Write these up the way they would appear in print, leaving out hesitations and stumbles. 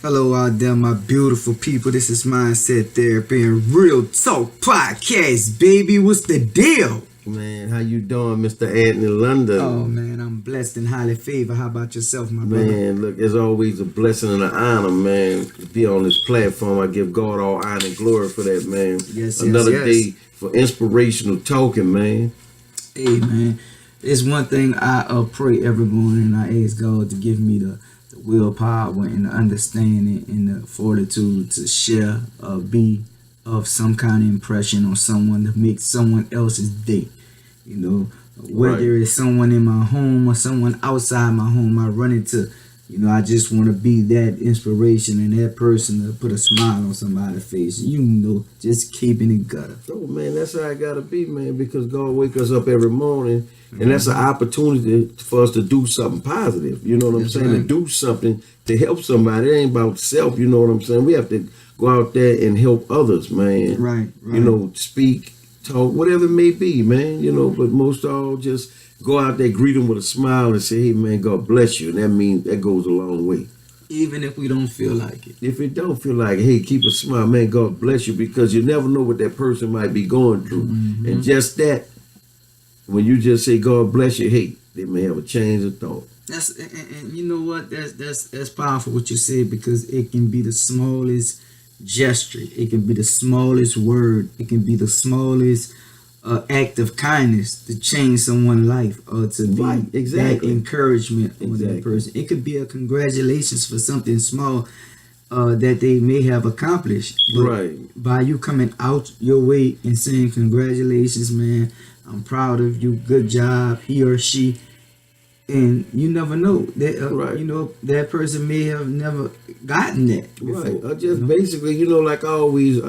Hello out there, my beautiful people. This is Mindset Therapy and Real Talk Podcast, baby. What's the deal? Man, how you doing, Mr. Anthony London? Oh, man, I'm blessed and highly favored. How about yourself, my brother? Man, look, it's always a blessing and an honor, man, to be on this platform. I give God all honor and glory for that, man. Yes, Another day for inspirational talking, man. Hey, man, it's one thing I pray every morning. I ask God to give me the willpower and the understanding and the fortitude to share, be of some kind of impression on someone to make someone else's day. You know, whether it's someone in my home or someone outside my home, I run into, I just want to be that inspiration and that person to put a smile on somebody's face. Just keeping it gutter. Oh, man, that's how I got to be, man, because God wake us up every morning, and that's an opportunity for us to do something positive. You know what I'm saying? Right. To do something to help somebody. It ain't about self, you know what I'm saying? We have to go out there and help others, man. Right. Speak, talk, whatever it may be, man, but most of all, just go out there, greet them with a smile and say, hey, man, God bless you. And that means that goes a long way. Even if we don't feel like it. If it don't feel like it, hey, keep a smile, man, God bless you, because you never know what that person might be going through. Mm-hmm. And just that, when you just say, God bless you, hey, they may have a change of thought. And you know what? That's powerful what you said, because it can be the smallest gesture. It can be the smallest word. It can be the smallest act of kindness to change someone's life or to be that encouragement on that person. It could be a congratulations for something small that they may have accomplished. But by you coming out your way and saying congratulations, man, I'm proud of you, good job, he or she. And you never know that that person may have never gotten that before. Right. I just basically, like I always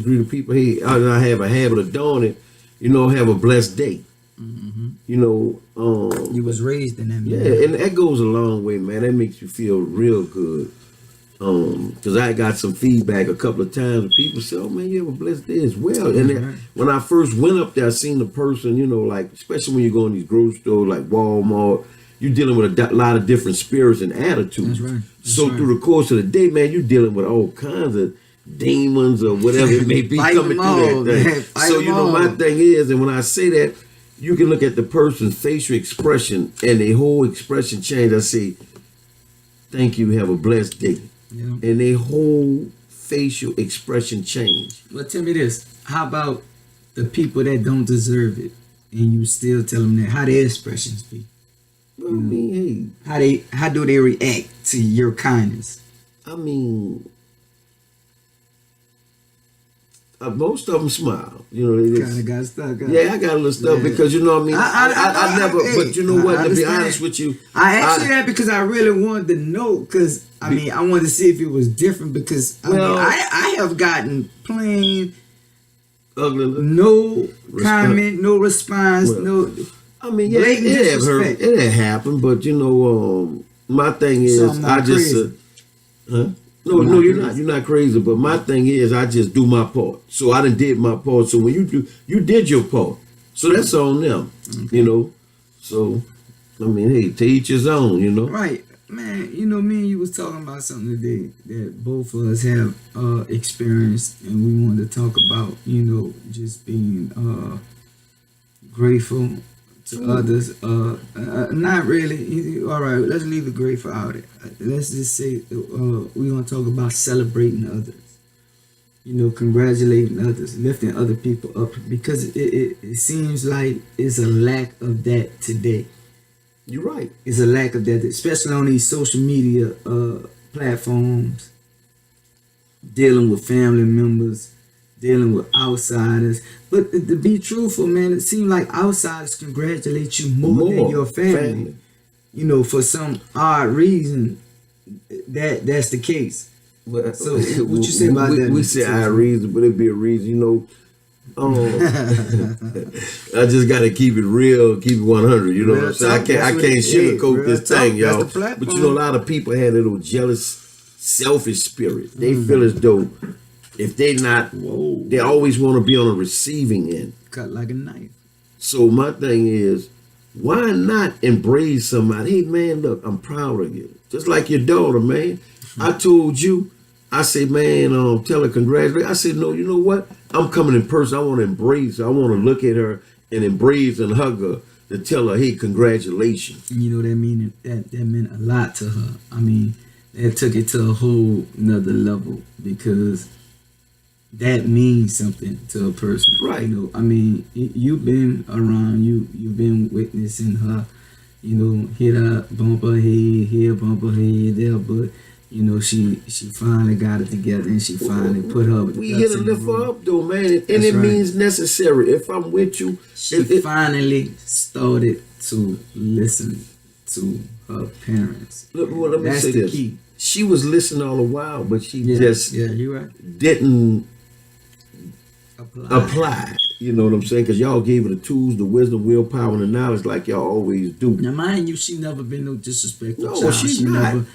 greet people. Hey, I have a habit of doing it. Have a blessed day. Mm-hmm. You was raised in that. Yeah, and that goes a long way, man. That makes you feel real good. Because I got some feedback a couple of times, and people say, "Oh man, you have a blessed day as well." And when I first went up there, I seen the person, especially when you go in these grocery stores like Walmart, you're dealing with a lot of different spirits and attitudes. That's right. Through the course of the day, man, you're dealing with all kinds of demons or whatever it may be coming through that thing. So my thing is, and when I say that, you can look at the person's facial expression and their whole expression change. I say, "Thank you, have a blessed day." Yeah. And their whole facial expression change. Well, tell me this: how about the people that don't deserve it, and you still tell them that? How their expressions be? I mean, hey, how do they react to your kindness? I mean, most of them smile. They kind of got stuck. Yeah, I got a little stuff because I never. But you know what? To be honest with you, I asked you that because I really wanted to know. Because I wanted to see if it was different. Because I have gotten plain ugly, no comment, no response, no. I mean, yeah, it had happened, but my thing is, I just, huh? No, you're not. You're not crazy. But my thing is, I just do my part. So I done did my part. So when you did your part. So that's on them, So, I mean, hey, to each his own, Right. Man, me and you was talking about something today that both of us have experienced, and we wanted to talk about, just being grateful to others. Not really. All right, let's leave the grateful out. Let's just say we're going to talk about celebrating others. Congratulating others, lifting other people up, because it seems like it's a lack of that today. You're right. It's a lack of that, especially on these social media platforms, dealing with family members, dealing with outsiders. But to be truthful, man, it seems like outsiders congratulate you more than your family. For some odd reason, that's the case. Well, so what you say about that? We say odd reason, but it be a reason, I just gotta keep it real, keep it 100. What I'm saying? I can't sugarcoat this thing, y'all. But a lot of people have a little jealous, selfish spirit. They feel as though if they not, they always want to be on the receiving end. Cut like a knife. So my thing is, why not embrace somebody? Hey man, look, I'm proud of you. Just like your daughter, man. I told you, I said, man, tell her congratulations. I said, no, you know what? I'm coming in person. I want to embrace her. I want to look at her and embrace and hug her to tell her, hey, congratulations. You know, that meant a lot to her. I mean, that took it to a whole nother level because that means something to a person. Right. You know, I mean, you've been around, you've been witnessing her, you know, hit her, bump her head, here, bump her head, there, but you know, she finally got it together and she finally put her. We hit to lift her up though, man, and it means necessary. If I'm with you, she finally started to listen to her parents. Look, well, let me That's say the this. key. She was listening all the while, but she just you're right. didn't apply. You know what I'm saying? Because y'all gave her the tools, the wisdom, willpower, and the knowledge like y'all always do. Now, mind you, she never been no disrespectful No, child. she's She not. never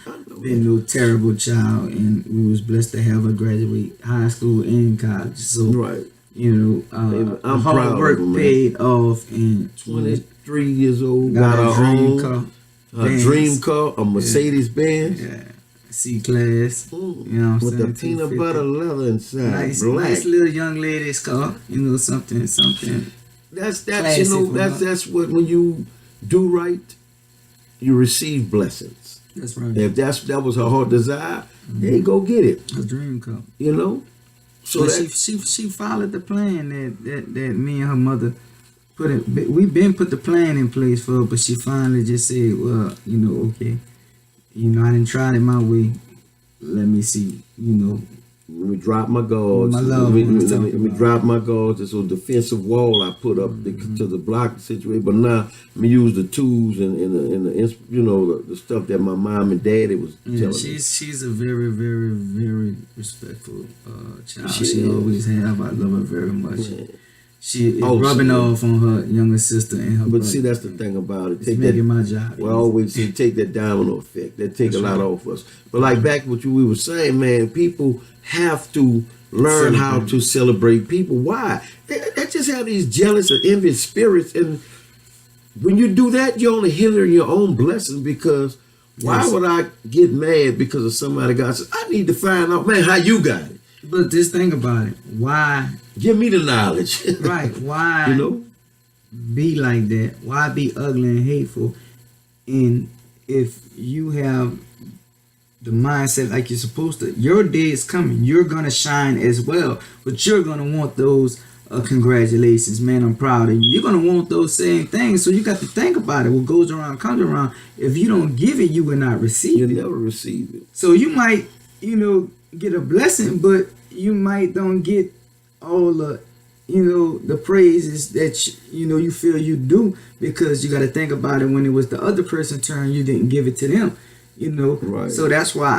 been no terrible child, and we was blessed to have her graduate high school and college. So, Right. you know, I'm hard proud work of her, man. paid off, and 23 years old, got got her her dream own, car, her Benz. dream car, a Mercedes Benz. Yeah, C-class. You know what I'm With saying? the peanut 250. butter leather inside, Nice, black. nice little young lady's car. You know, something. That's classic you know for her. that's what when you do right, you receive blessings. That's right. If that was her heart desire, hey, go get it. A dream car. You know. So But that, she followed the plan that me and her mother put it. We've been put the plan in place for her, but she finally just said, well, you know, okay, you know, I didn't try it my way. Let me see, you know. let me drop my guards. My love let was me talking drop my guards. There's a defensive wall I put up to the block situation. But now let me use the tools and the you know the stuff that my mom and daddy was telling me. She's a very, very, very respectful child. She She is. always have. I love her very much. Yeah. She is Oh, rubbing so- off on her younger sister and her But brother. see, that's the thing about it. It's Take making that. my job. Well, I always say take that domino effect. That take That's a lot right. off us. But like back what we were saying, man, people have to learn how to celebrate people. Why? They just have these jealous or envious spirits, and when you do that, you're only hindering your own blessing. Because why Yes. would I get mad because of somebody got? I need to find out, man, how you got it. But just think about it. Why? Give me the knowledge. Right? Why? You know. Be like that? Why be ugly and hateful? And if you have the mindset like you're supposed to, your day is coming. You're gonna shine as well, but you're gonna want those congratulations, man. I'm proud of you. You're gonna want those same things. So you got to think about it. What goes around comes around. If you don't give it, you will not receive You it. never receive it. So you might, you know, get a blessing, but you might don't get all the, you know, the praises that you know you feel you do, because you got to think about it. When it was the other person's turn, you didn't give it to them, you know. Right. So that's why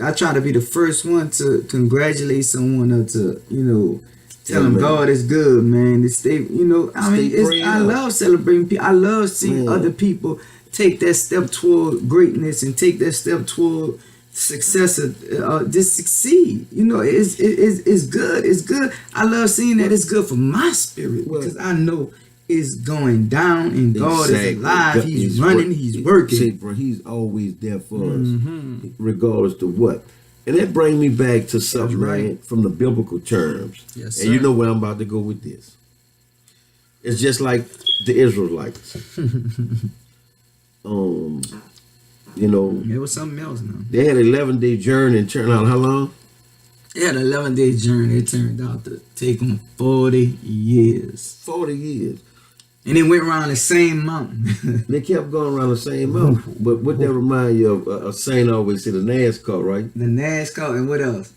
I try to be the first one to congratulate someone or to, you know, tell them man. God is good, man. To stay, you know, I mean, prayed I up. love celebrating people. I love seeing Man. other people take that step toward greatness and take that step toward success, just succeed. You know, it's good. It's good. I love seeing that. It's good for my spirit, Well, because I know it's going down and God Exactly. is alive. He's work- running. He's working. See, bro, he's always there for Mhm. us, regardless to what. And that brings me back to something, That's right. man, from the biblical terms. Yes, and you sir. know where I'm about to go with this. It's just like the Israelites. You know, It was something else now. they had an 11-day journey and turned out how long? They had an 11-day journey. It turned out to take them 40 years. 40 years. And it went around the same mountain. They kept going around the same mountain. But what that remind you of, a saying I always say, the NASCAR, right? The NASCAR, and what else?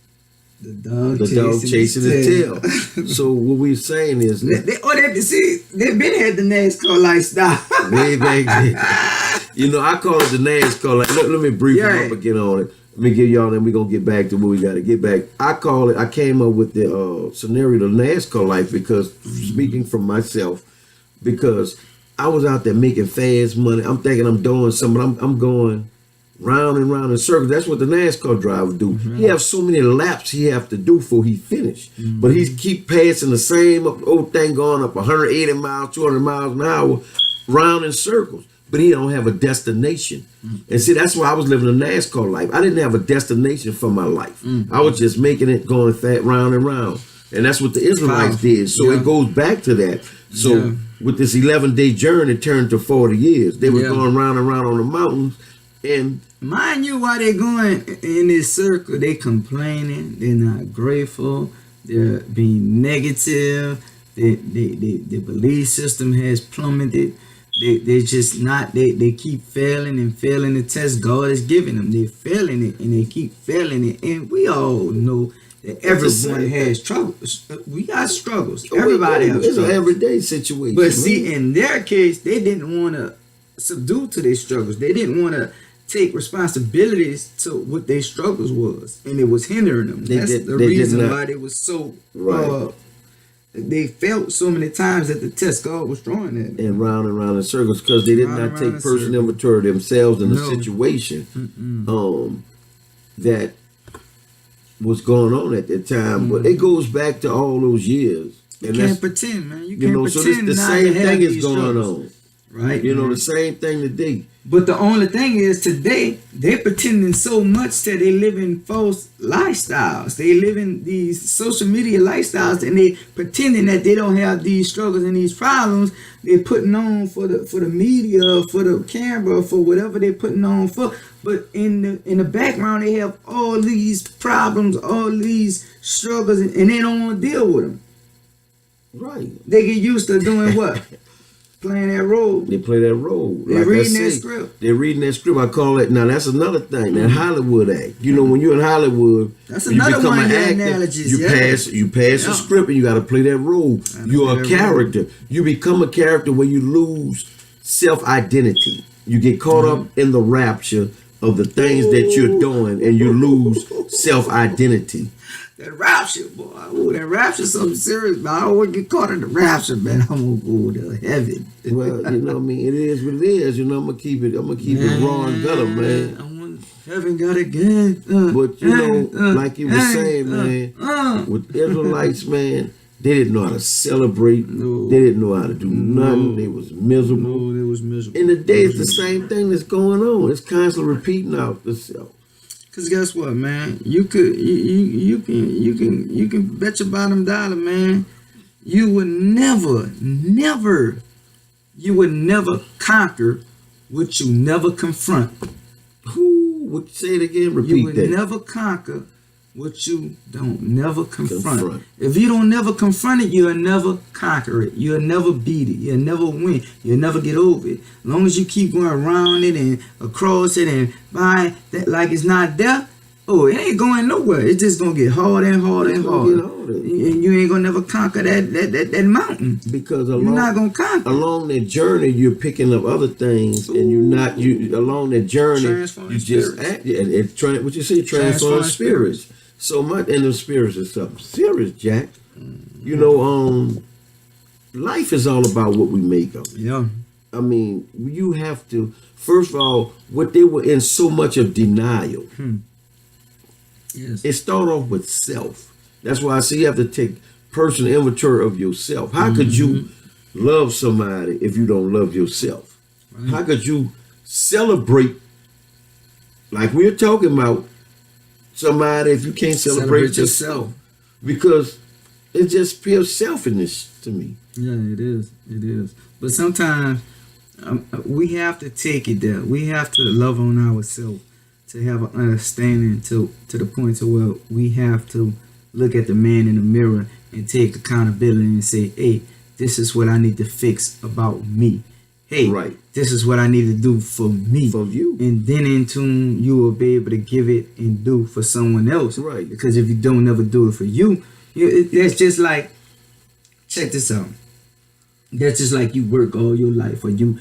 The dog Chasing his tail. So what we're saying is, They've been had the NASCAR lifestyle. way back then. You know, I call it the NASCAR. Like, let me brief Yeah. up again on it. Let me give y'all, then we're going to get back to what we got to get back. I came up with the scenario of NASCAR life because, speaking from myself, because I was out there making fast money. I'm thinking I'm doing something, but I'm going round and round in circles. That's what the NASCAR driver do. He have so many laps he have to do before he finish. But he keep passing the same old thing, going up 180 miles, 200 miles an hour, round in circles. but he don't have a destination. And see, that's why I was living a NASCAR life. I didn't have a destination for my life. I was just making it going round and round. And that's what the Israelites did. So it goes back to that. So with this 11-day journey, it turned to 40 years. They were going round and round on the mountains. And mind you, while they're going in this circle, they complaining. They're not grateful. They're being negative. Their belief system has plummeted. They're just not, they keep failing and failing the test God is giving them. They're failing it and they keep failing it. And we all know that everyone has troubles. We got struggles. Everybody has struggles. It's an everyday situation. But see, in their case, they didn't want to subdue to their struggles. They didn't want to take responsibilities to what their struggles was. And it was hindering them. That's the reason why they was so... they felt so many times that the test God was throwing at them. And round in circles, because they did not take personal inventory of themselves in the situation that was going on at that time. But it goes back to all those years. You can't pretend, man. You can't pretend. So the same thing is going on. Right? The same thing today. But the only thing is today, they're pretending so much that they live in false lifestyles. They live in these social media lifestyles and they pretending that they don't have these struggles and these problems. They're putting on for the media, for the camera, for whatever they're putting on for. But in the background, they have all these problems, all these struggles, and they don't want to deal with them. Right. They get used to doing what? Playing that role. They play that role. They're reading that script. They're reading that script. I call it, now that's another thing, that Hollywood act. When you're in Hollywood, that's another one of your analogies. You pass the script and you got to play that role. You're a character. Role. You become a character when you lose self-identity. You get caught up in the rapture of the things that you're doing and you lose self-identity. That rapture, boy. Ooh, that rapture something serious, man. I don't want to get caught in the rapture, man. I'm gonna go to heaven. Well, it is what it is. I'm gonna keep it raw and gutter, man. I want heaven got again. But like you were saying, man, with Israelites, man, they didn't know how to celebrate. No. They didn't know how to do nothing. They was miserable. No, they was miserable. And today it's the same thing that's going on. It's constantly repeating out itself. Cause guess what, man? You can bet your bottom dollar, man. You would never conquer what you never confront. Say it again. Repeat that. You would never conquer what you don't never confront. If you don't never confront it, you'll never conquer it. You'll never beat it. You'll never win. You'll never get over it. As long as you keep going around it and across it and by that like it's not there, it ain't going nowhere. It's just gonna get harder and harder and harder. And you ain't gonna never conquer that mountain. Because you're not gonna conquer. Along that journey, you're picking up other things, and along that journey, you just what you say, transform spirits. So much in the spirits is something serious, Jack. Life is all about what we make of it. Yeah. I mean, you have to, first of all, what they were in so much of denial. Yes. It started off with self. That's why I say you have to take personal inventory of yourself. How could you love somebody if you don't love yourself? Right. How could you celebrate, like we're talking about, somebody if you can't celebrate yourself? Because it just feels selfishness to me. Yeah, it is. It is. But sometimes we have to take it there. We have to love on ourselves to have an understanding to the point to where we have to look at the man in the mirror and take accountability and say, hey, this is what I need to fix about me. Hey, this is what I need to do for me. For you. And then in tune, you will be able to give it and do for someone else. Right. Because if you don't never do it for you, it's just like, check this out. That's just like you work all your life or you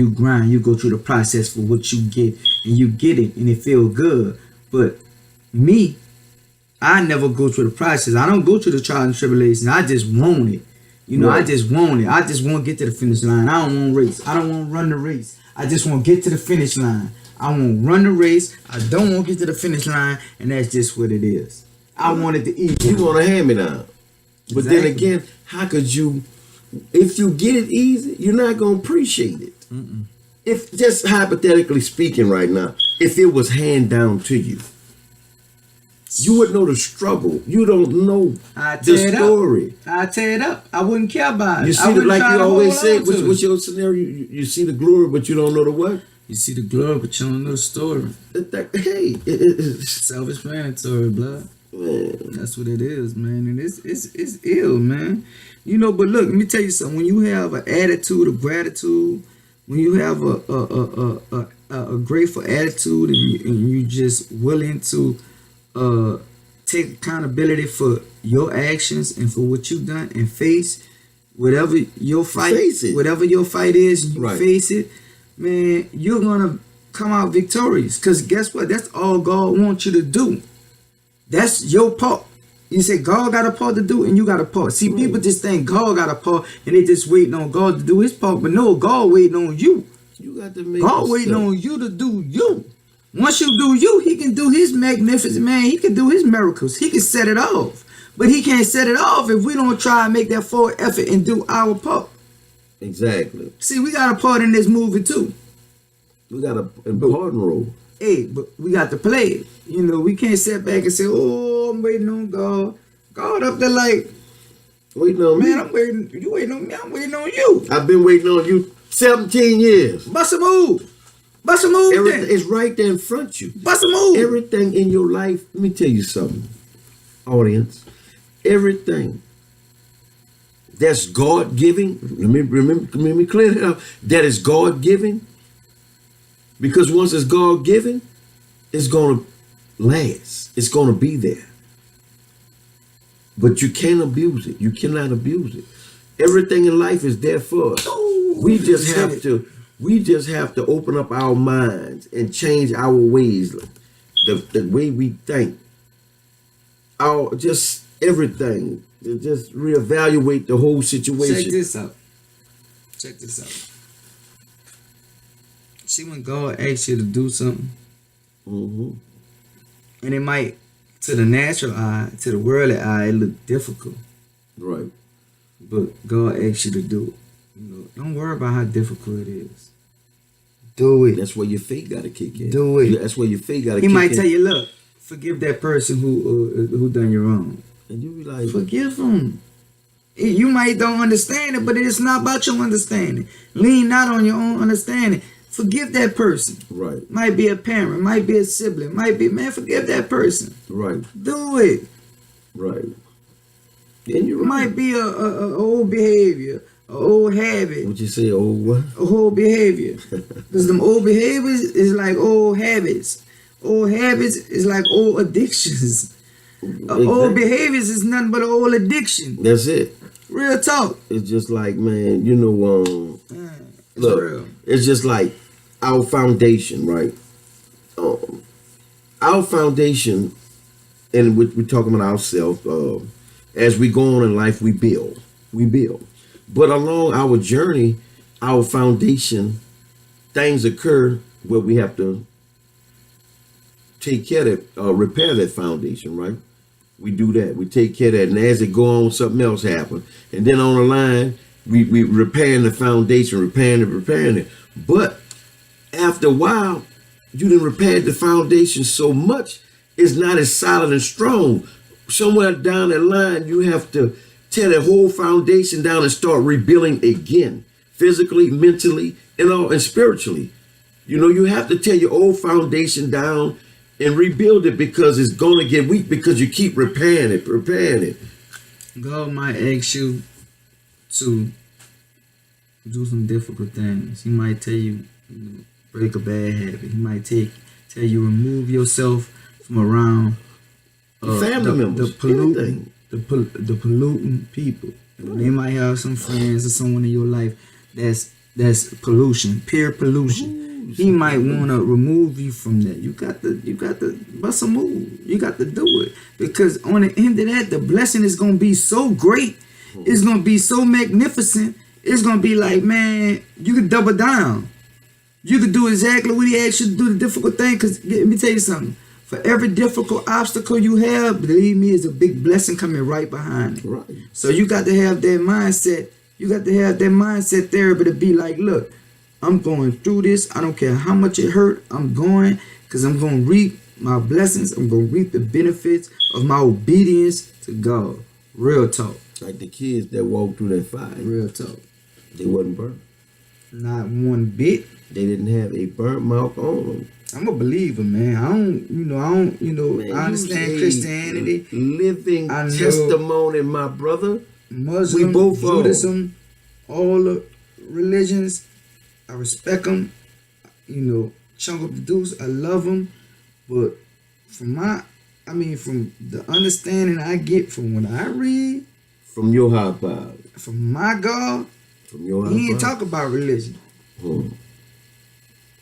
grind, you go through the process for what you get and you get it and it feels good. But me, I never go through the process. I don't go through the trials and tribulations. I just want it. I just want it. I just want to get to the finish line. I don't want to race. I don't want to run the race. I just want to get to the finish line. I want to run the race. I don't want to get to the finish line. And that's just what it is. I want it to eat. You want to hand me down. But then again, how could you, if you get it easy, you're not going to appreciate it. if just hypothetically speaking right now, if it was hand down to you, you would know the struggle. You don't know the story. I tear it up. I wouldn't care about it. You see, like you always say, what's your scenario? You see the glory, but you don't know the what? You see the glory, but you don't know the story. It's self-explanatory, blood. Man. That's what it is, man. And it's ill, man. You know, but look, let me tell you something. When you have an attitude of gratitude, when you have a grateful attitude, and you just willing to take accountability for your actions and for what you've done, and face whatever your fight, whatever your fight is, and you face it, man, you're gonna come out victorious. Because guess what? That's all God wants you to do. That's your part. You say God got a part to do, and you got a part. See, people just think God got a part, and they just waiting on God to do His part. But no, God waiting on you. You got to make God waiting on you to do you. Once you do you, He can do His magnificent, man. He can do His miracles. He can set it off. But He can't set it off if we don't try and make that forward effort and do our part. Exactly. See, we got a part in this movie too. We got an important role. Hey, but we got to play it. You know, we can't sit back and say, "Oh, I'm waiting on God." God up there like, waiting on me. Man, I'm waiting. You waiting on me? I'm waiting on you. I've been waiting on you 17 years. Bust a move. Bust a move. Everything is right there in front of you. Bust a move. Everything in your life. Let me tell you something, audience. Everything that's God giving. Let me clear that up. That is God giving. Because once it's God given, it's going to last. It's going to be there. But you can't abuse it. You cannot abuse it. Everything in life is there for us. We just have to open up our minds and change our ways, the way we think. Just everything. Just reevaluate the whole situation. Check this out. Check this out. See, when God asks you to do something, and it might, to the natural eye, to the worldly eye, it look difficult. Right. But God asks you to do it. You know, don't worry about how difficult it is. Do it. That's where your faith got to kick in. Do it. That's where your faith got to kick in. He might tell you, look, forgive that person who done you wrong. And you be like, forgive them. You might don't understand it, but it's not about your understanding. Lean not on your own understanding. Forgive that person. Right. Might be a parent, might be a sibling, might be, man, forgive that person. Right. Do it. Right. And you're right. Might be a old behavior, a old habit. What you say, old what? A old behavior. Because them old behaviors is like old habits. Old habits is like old addictions. Exactly. Old behaviors is nothing but an old addiction. That's it. Real talk. It's just like, man, you know, look, real. It's just like our foundation, right? Our foundation, and we're talking about ourselves, as we go on in life, we build. But along our journey, our foundation, things occur where we have to take care of that, repair that foundation, right? We do that. We take care of that. And as it go on, something else happens. And then on the line, we repairing the foundation, repairing it. But after a while, you done repaired the foundation so much, it's not as solid and strong. Somewhere down the line, you have to tear the whole foundation down and start rebuilding again, physically, mentally, and spiritually. You know, you have to tear your old foundation down and rebuild it, because it's going to get weak because you keep repairing it. God might ask you to do some difficult things. He might tell you, break a bad habit. He might tell you remove yourself from around family members, the polluting people. They might have some friends or someone in your life that's pollution, peer pollution. He might want to remove you from that. You got to bust a move. You got to do it, because on the end of that, the blessing is gonna be so great. It's gonna be so magnificent. It's gonna be like, man, you could double down. You could do exactly what He asked you to do, the difficult thing. Because let me tell you something. For every difficult obstacle you have, believe me, is a big blessing coming right behind it. Right. So you got to have that mindset. You got to have that mindset therapy to be like, look, I'm going through this. I don't care how much it hurt. I'm going because I'm going to reap my blessings. I'm going to reap the benefits of my obedience to God. Real talk. Like the kids that walked through that fire. Real talk. They wasn't burnt. Not one bit. They didn't have a burnt mark on them. I'm a believer, man. I understand Christianity. Living testimony, my brother. Muslim, we both Judaism, all the religions. I respect them. Chunk up the deuce. I love them. But from the understanding I get from when I read, from your high power, from my God, from your high power, he ain't talk about religion.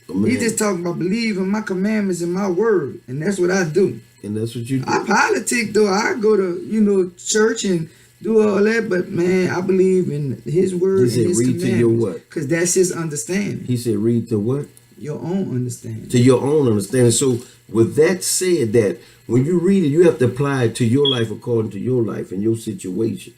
He just talking about believing my commandments and my word, and that's what I do. And that's what you do. I politic though. I go to church and do all that, but man, I believe in His word. He said, and His read to your what? Because that's His understanding. He said, read to what? Your own understanding. To your own understanding. So with that said, that when you read it, you have to apply it to your life according to your life and your situation.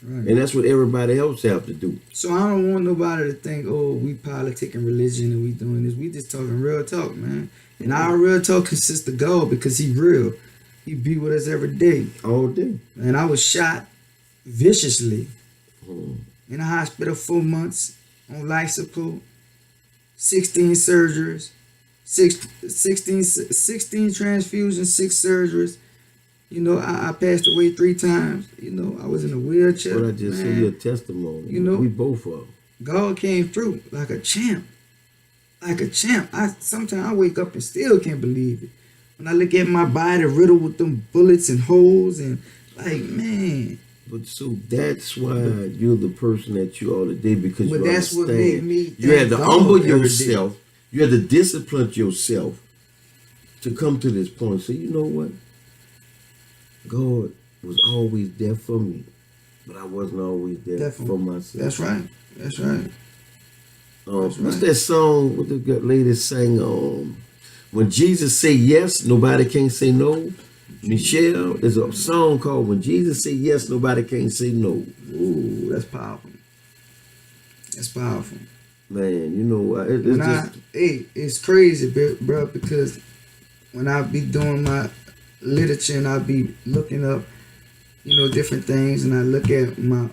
Right. And that's what everybody else have to do. So I don't want nobody to think, oh, we politicking religion and we doing this. We just talking real talk, man. And our real talk consists of God because He real. He be with us every day. All day. And I was shot viciously in a hospital 4 months on life support, 16 surgeries, 16 transfusions, 6 surgeries. I passed away 3 times. I was in a wheelchair. But I just said your testimony. We both are. God came through like a champ. Like a champ. Sometimes I wake up and still can't believe it. When I look at my body riddled with them bullets and holes and like, man. But so that's why you're the person that you are today, because you that's understand. What made me you had to humble yourself. You had to discipline yourself to come to this point. So you know what? God was always there for me, but I wasn't always there for myself. That's right. That's right. What's that song? What the lady sang? When Jesus say yes, nobody can say no. Michelle, there's a song called "When Jesus say yes, nobody can say no." Ooh, that's powerful. That's powerful. Man, it's crazy, bro, because when I be doing my literature and I be looking up, different things, and I look at my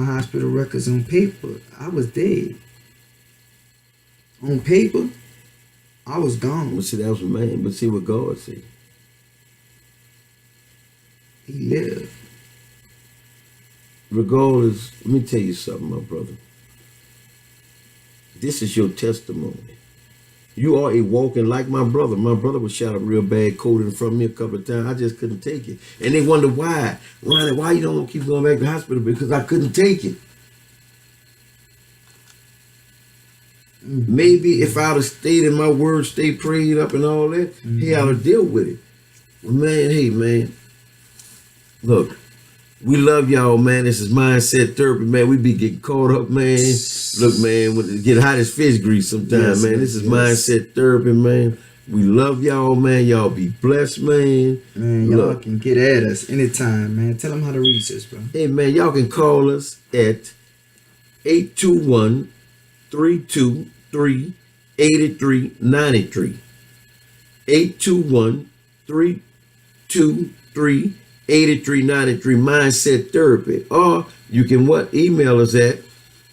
hospital records on paper, I was dead. On paper, I was gone. But see, that was a man. But see what God said. He lived. Regardless, let me tell you something, my brother. This is your testimony. You are a walking like my brother. My brother was shot up real bad, cold in front of me a couple of times. I just couldn't take it. And they wonder why. Ronnie, why you don't want to keep going back to the hospital? Because I couldn't take it. Maybe if I'd have stayed in my word, stayed prayed up and all that, hey, I'd have dealt with it. Man, hey, man. Look, we love y'all, man. This is Mindset Therapy, man. We be getting caught up, man. Look, man, get hot as fish grease sometimes, man. This is Mindset Therapy, man. We love y'all, man. Y'all be blessed, man. Man, y'all can get at us anytime, man. Tell them how to reach us, bro. Hey, man, y'all can call us at 821-323-8393. 821-323-8393, Mindset Therapy. Or you can email us at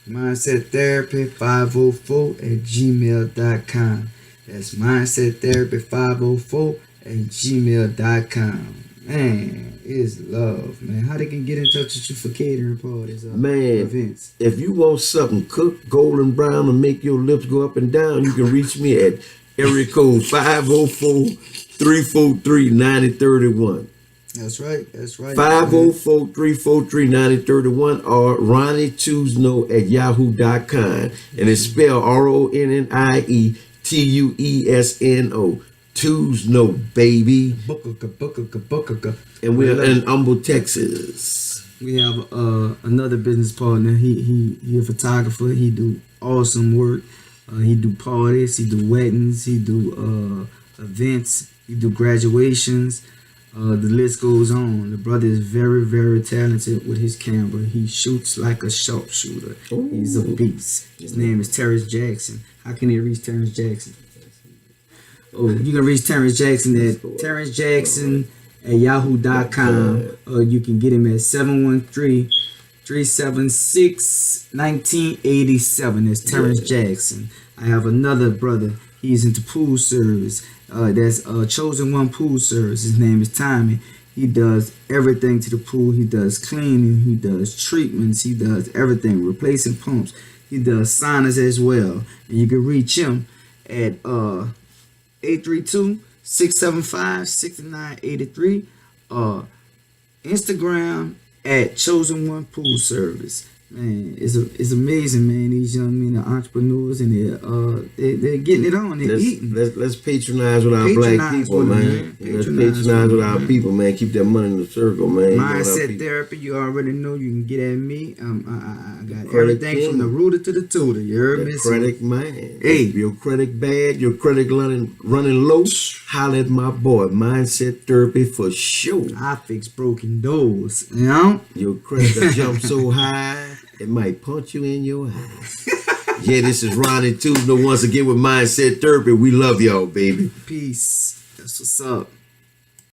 mindsettherapy504@gmail.com. That's mindsettherapy504@gmail.com. Man, it's love, man. How they can get in touch with you for catering parties, events? If you want something cooked, golden brown, and make your lips go up and down, you can reach me at area code 504-343-9031. That's right. 504-343-9031 or RonnieTusno@yahoo.com. And it's spelled RONNIETUESNO. Tusno, baby. And we're in Humble, Texas. We have another business partner. He a photographer. He do awesome work. He do parties. He do weddings. He do events. He do graduations. The list goes on. The brother is very, very talented with his camera. He shoots like a sharpshooter. He's a beast. His name is Terrence Jackson. How can you reach Terrence Jackson? Oh, you can reach Terrence Jackson at Terrence Jackson at yahoo.com. You can get him at 713-376-1987. That's Terrence Jackson. I have another brother. He's into pool service. That's Chosen One Pool Service. His name is Tommy. He does everything to the pool. He does cleaning. He does treatments. He does everything, replacing pumps. He does saunas as well. And you can reach him at 832-675-6983. Instagram at Chosen One Pool Service. Man, it's amazing, man. These young men are entrepreneurs, and they're getting it on. They're eating. Let's patronize with our black people, man. Let's patronize with our people, man. Keep that money in the circle, man. Mindset therapy. You already know. You can get at me. I got everything from the rooter to the tutor. You heard me? Credit man. Hey, if your credit bad, your credit running low, holler at my boy. Mindset therapy for sure. I fix broken doors. You know, your credit jump so high. It might punch you in your eyes. Yeah, this is Ronnie Tuesday once again with Mindset Therapy. We love y'all, baby. Peace. That's what's up.